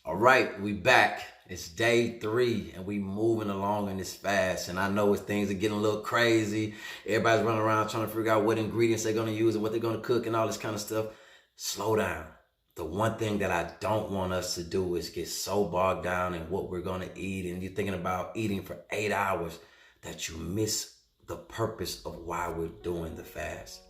All right, we back. It's day 3 and we moving along in this fast. And I know things are getting a little crazy. Everybody's running around trying to figure out what ingredients they're going to use and what they're going to cook and all this kind of stuff. Slow down. The one thing that I don't want us to do is get so bogged down in what we're going to eat and you're thinking about eating for 8 hours that you miss the purpose of why we're doing the fast.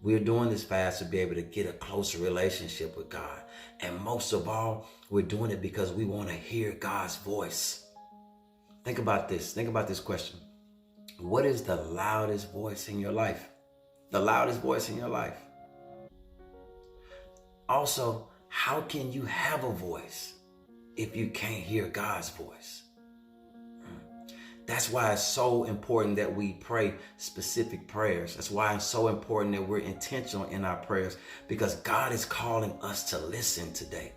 We're doing this fast to be able to get a closer relationship with God. And most of all, we're doing it because we want to hear God's voice. Think about this. Think about this question. What is the loudest voice in your life? The loudest voice in your life. Also, how can you have a voice if you can't hear God's voice? That's why it's so important that we pray specific prayers. That's why it's so important that we're intentional in our prayers, because God is calling us to listen today.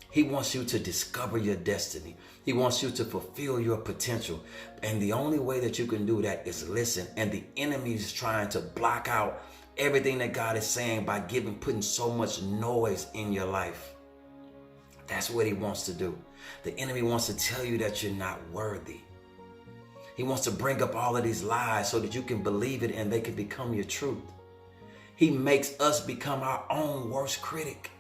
He wants you to discover your destiny. He wants you to fulfill your potential. And the only way that you can do that is listen. And the enemy is trying to block out everything that God is saying by putting so much noise in your life. That's what he wants to do. The enemy wants to tell you that you're not worthy. He wants to bring up all of these lies so that you can believe it and they can become your truth. He makes us become our own worst critic.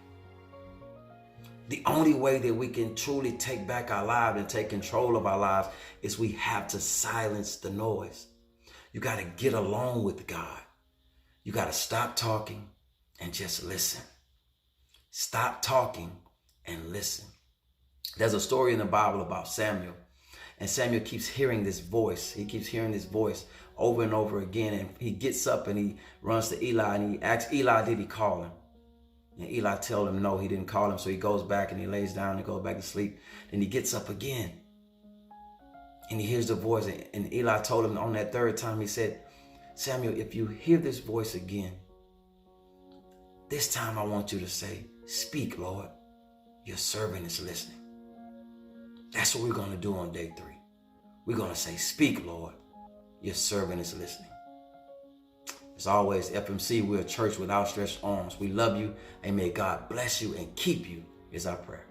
The only way that we can truly take back our lives and take control of our lives is we have to silence the noise. You got to get along with God. You got to stop talking and just listen. Stop talking and listen. There's a story in the Bible about Samuel. And Samuel keeps hearing this voice. He keeps hearing this voice over and over again. And he gets up and he runs to Eli and he asks Eli, did he call him? And Eli tells him, no, he didn't call him. So he goes back and he lays down and goes back to sleep. Then he gets up again. And he hears the voice. And Eli told him on that third time, he said, Samuel, if you hear this voice again, this time I want you to say, speak, Lord. Your servant is listening. That's what we're going to do on day 3. We're going to say, speak, Lord. Your servant is listening. As always, FMC, we're a church with outstretched arms. We love you, and may God bless you and keep you is our prayer.